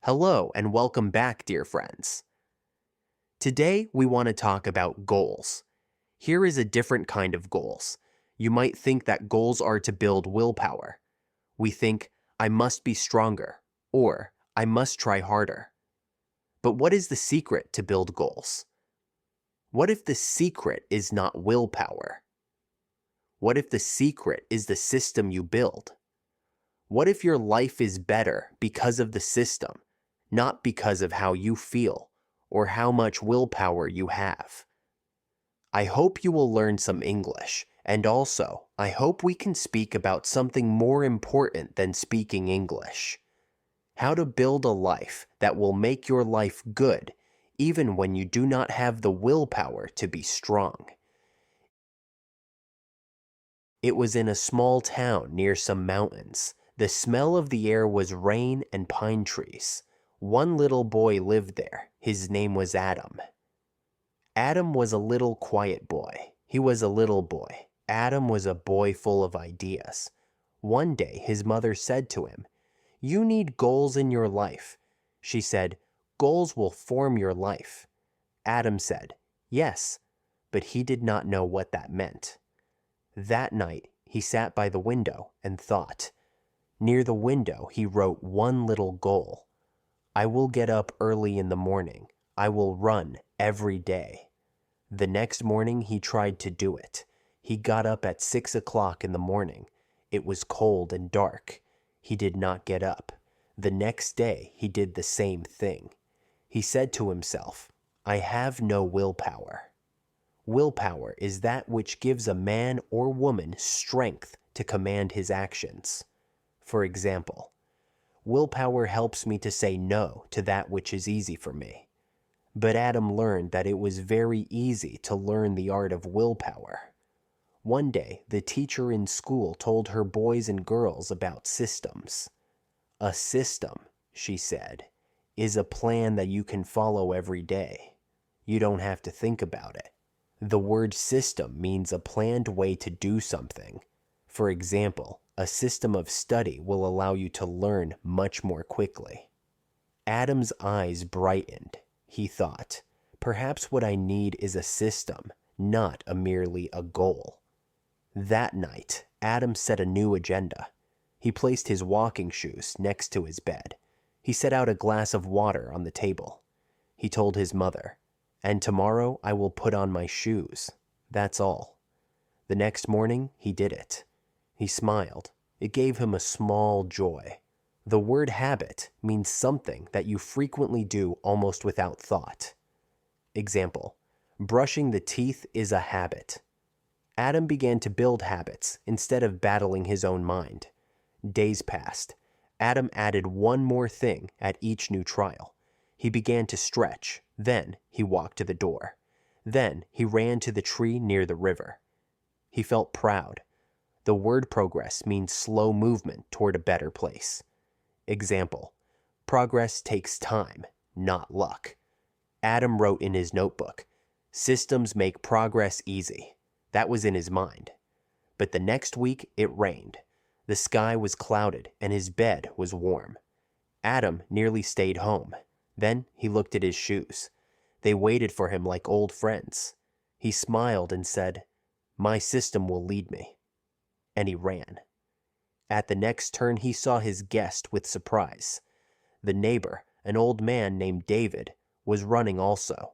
Hello and welcome back, dear friends. Today we want to talk about goals. Here is a different kind of goals. You might think that goals are to build willpower. We think, I must be stronger, or I must try harder. But what is the secret to build goals? What if the secret is not willpower? What if the secret is the system you build? What if your life is better because of the system, not because of how you feel or how much willpower you have? I hope you will learn some English, and also, I hope we can speak about something more important than speaking English. How to build a life that will make your life good, even when you do not have the willpower to be strong. It was in a small town near some mountains. The smell of the air was rain and pine trees. One little boy lived there. His name was Adam. Adam was a little quiet boy. He was a little boy. Adam was a boy full of ideas. One day his mother said to him, "You need goals in your life." She said, "Goals will form your life." Adam said, "Yes," but he did not know what that meant. That night, he sat by the window and thought. Near the window, he wrote one little goal. I will get up early in the morning. I will run every day. The next morning, he tried to do it. He got up at 6 o'clock in the morning. It was cold and dark. He did not get up. The next day, he did the same thing. He said to himself, I have no willpower. Willpower is that which gives a man or woman strength to command his actions. For example, willpower helps me to say no to that which is easy for me. But Adam learned that it was very easy to learn the art of willpower. One day, the teacher in school told her boys and girls about systems. A system, she said, is a plan that you can follow every day. You don't have to think about it. The word system means a planned way to do something. For example, a system of study will allow you to learn much more quickly. Adam's eyes brightened. He thought, perhaps what I need is a system, not merely a goal. That night, Adam set a new agenda. He placed his walking shoes next to his bed. He set out a glass of water on the table. He told his mother, and tomorrow I will put on my shoes. That's all. The next morning, he did it. He smiled. It gave him a small joy. The word habit means something that you frequently do almost without thought. Example, brushing the teeth is a habit. Adam began to build habits instead of battling his own mind. Days passed. Adam added one more thing at each new trial. He began to stretch. Then he walked to the door. Then he ran to the tree near the river. He felt proud. The word progress means slow movement toward a better place. Example, progress takes time, not luck. Adam wrote in his notebook, systems make progress easy. That was in his mind. But the next week it rained. The sky was clouded and his bed was warm. Adam nearly stayed home. Then he looked at his shoes. They waited for him like old friends. He smiled and said, my system will lead me. And he ran. At the next turn, he saw his guest with surprise. The neighbor, an old man named David, was running also.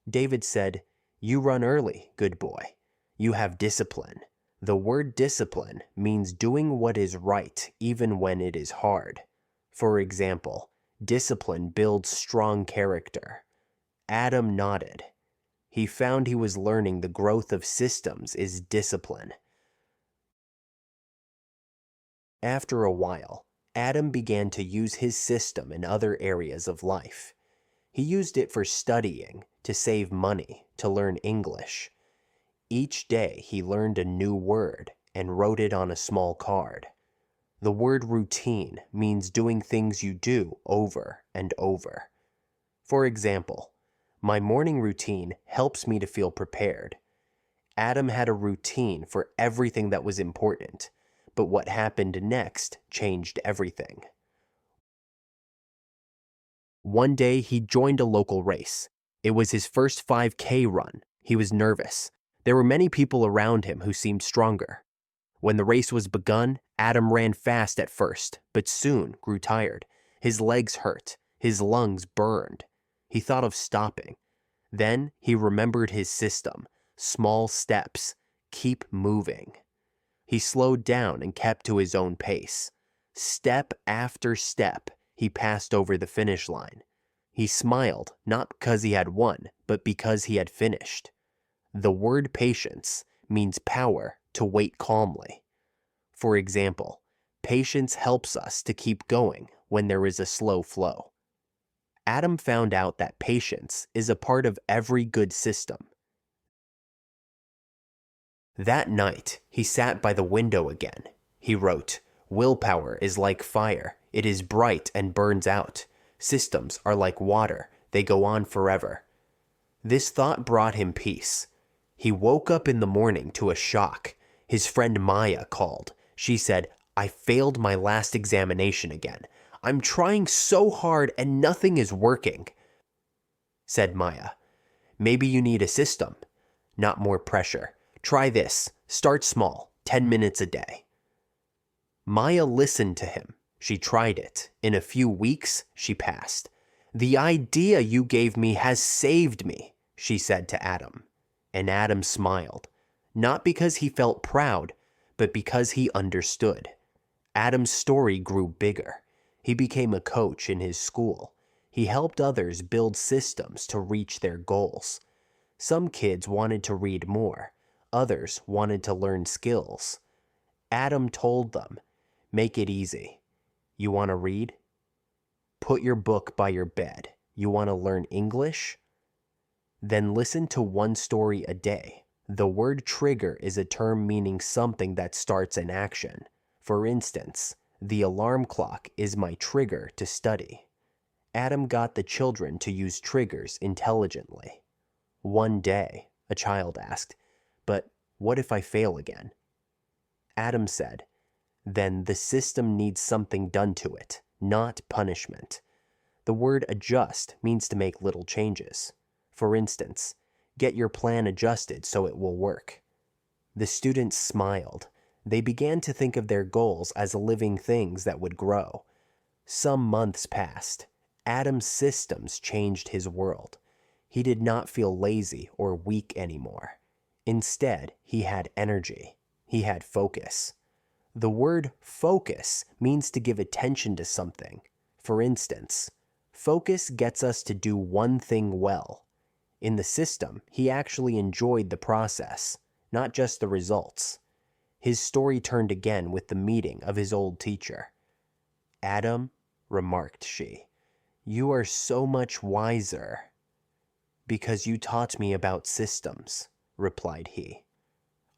David said, you run early, good boy. You have discipline. The word discipline means doing what is right even when it is hard. For example, discipline builds strong character. Adam nodded. He found he was learning the growth of systems is discipline. After a while, Adam began to use his system in other areas of life. He used it for studying, to save money, to learn English. Each day he learned a new word and wrote it on a small card. The word routine means doing things you do over and over. For example, my morning routine helps me to feel prepared. Adam had a routine for everything that was important, but what happened next changed everything. One day, he joined a local race. It was his first 5K run. He was nervous. There were many people around him who seemed stronger. When the race was begun, Adam ran fast at first, but soon grew tired. His legs hurt. His lungs burned. He thought of stopping. Then he remembered his system. Small steps. Keep moving. He slowed down and kept to his own pace. Step after step, he passed over the finish line. He smiled, not because he had won, but because he had finished. The word patience means power to wait calmly. For example, patience helps us to keep going when there is a slow flow. Adam found out that patience is a part of every good system. That night, he sat by the window again. He wrote, "Willpower is like fire. It is bright and burns out. Systems are like water. They go on forever." This thought brought him peace. He woke up in the morning to a shock. His friend Maya called. She said, "I failed my last examination again. I'm trying so hard and nothing is working." Said Maya, "Maybe you need a system, not more pressure. Try this. Start small, 10 minutes a day." Maya listened to him. She tried it. In a few weeks, she passed. "The idea you gave me has saved me," she said to Adam. And Adam smiled, not because he felt proud, but because he understood. Adam's story grew bigger. He became a coach in his school. He helped others build systems to reach their goals. Some kids wanted to read more. Others wanted to learn skills. Adam told them, "Make it easy. You want to read? Put your book by your bed. You want to learn English? Then listen to one story a day." The word trigger is a term meaning something that starts an action. For instance, the alarm clock is my trigger to study. Adam got the children to use triggers intelligently. One day, a child asked, "But what if I fail again?" Adam said, "Then the system needs something done to it, not punishment." The word adjust means to make little changes. For instance, get your plan adjusted so it will work. The students smiled. They began to think of their goals as living things that would grow. Some months passed. Adam's systems changed his world. He did not feel lazy or weak anymore. Instead, he had energy. He had focus. The word focus means to give attention to something. For instance, focus gets us to do one thing well. In the system, he actually enjoyed the process, not just the results. His story turned again with the meeting of his old teacher. "Adam," remarked she, "you are so much wiser." "Because you taught me about systems," replied he.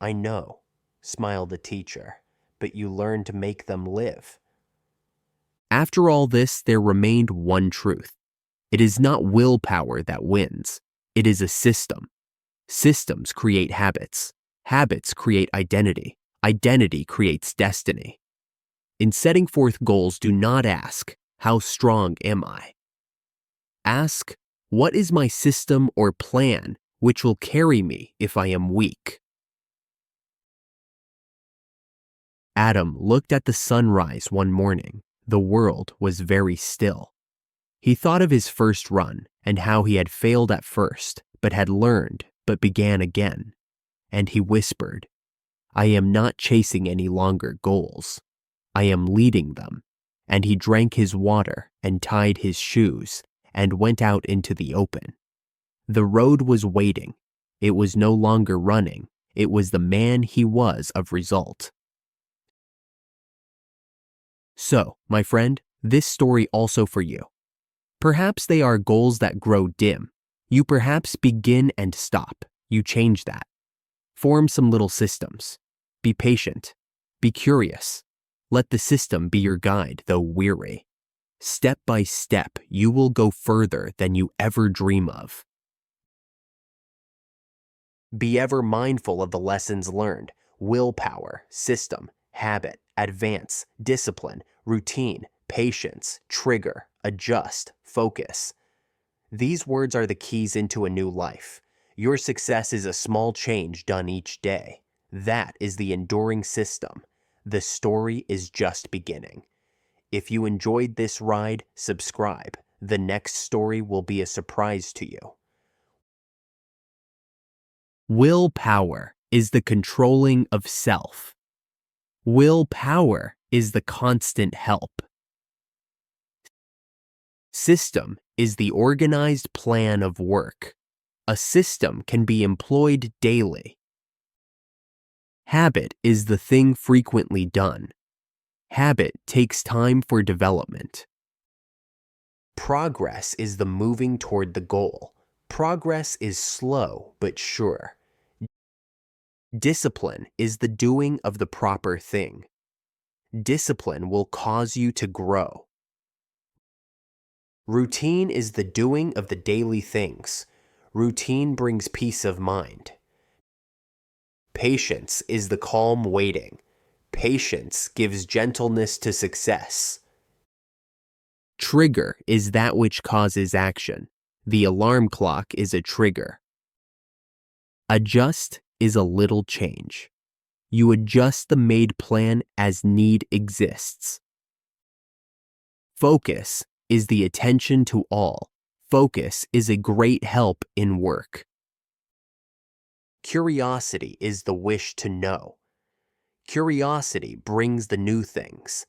"I know," smiled the teacher, "but you learned to make them live." After all this, there remained one truth. It is not willpower that wins. It is a system. Systems create habits. Habits create identity. Identity creates destiny. In setting forth goals, do not ask, "How strong am I?" Ask, "What is my system or plan which will carry me if I am weak?" Adam looked at the sunrise one morning. The world was very still. He thought of his first run and how he had failed at first, but had learned, but began again. And he whispered, "I am not chasing any longer goals. I am leading them." And he drank his water and tied his shoes and went out into the open. The road was waiting. It was no longer running. It was the man he was of result. So, my friend, this story also for you. Perhaps they are goals that grow dim. You perhaps begin and stop. You change that. Form some little systems. Be patient. Be curious. Let the system be your guide, though weary. Step by step, you will go further than you ever dream of. Be ever mindful of the lessons learned: willpower, system, habit, advance, discipline, routine, patience, trigger, adjust, focus. These words are the keys into a new life. Your success is a small change done each day. That is the enduring system. The story is just beginning. If you enjoyed this ride, subscribe. The next story will be a surprise to you. Willpower is the controlling of self. Willpower is the constant help. System is the organized plan of work. A system can be employed daily. Habit is the thing frequently done. Habit takes time for development. Progress is the moving toward the goal. Progress is slow but sure. Discipline is the doing of the proper thing. Discipline will cause you to grow. Routine is the doing of the daily things. Routine brings peace of mind. Patience is the calm waiting. Patience gives gentleness to success. Trigger is that which causes action. The alarm clock is a trigger. Adjust is a little change. You adjust the made plan as need exists. Focus is the attention to all. Focus is a great help in work. Curiosity is the wish to know. Curiosity brings the new things.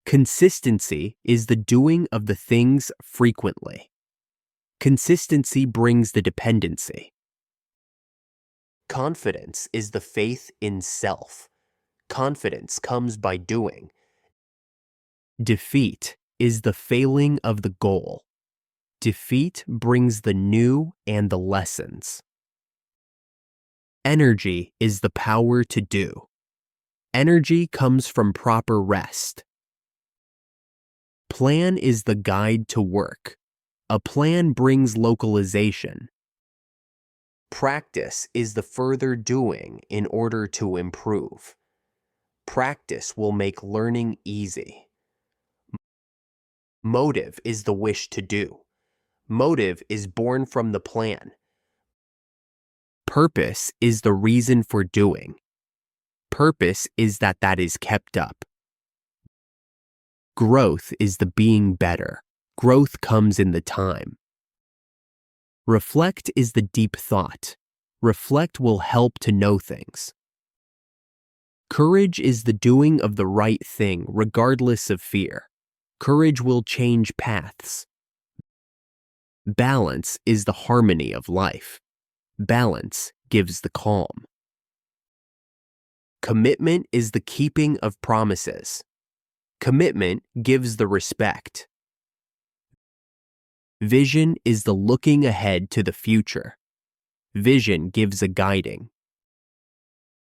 Consistency is the doing of the things frequently. Consistency brings the dependency. Confidence is the faith in self. Confidence comes by doing. Defeat is the failing of the goal. Defeat brings the new and the lessons. Energy is the power to do. Energy comes from proper rest. Plan is the guide to work. A plan brings localization. Practice is the further doing in order to improve. Practice will make learning easy. Motive is the wish to do. Motive is born from the plan. Purpose is the reason for doing. Purpose is that is kept up. Growth is the being better. Growth comes in the time. Reflect is the deep thought. Reflect will help to know things. Courage is the doing of the right thing regardless of fear. Courage will change paths. Balance is the harmony of life. Balance gives the calm. Commitment is the keeping of promises. Commitment gives the respect. Vision is the looking ahead to the future. Vision gives a guiding.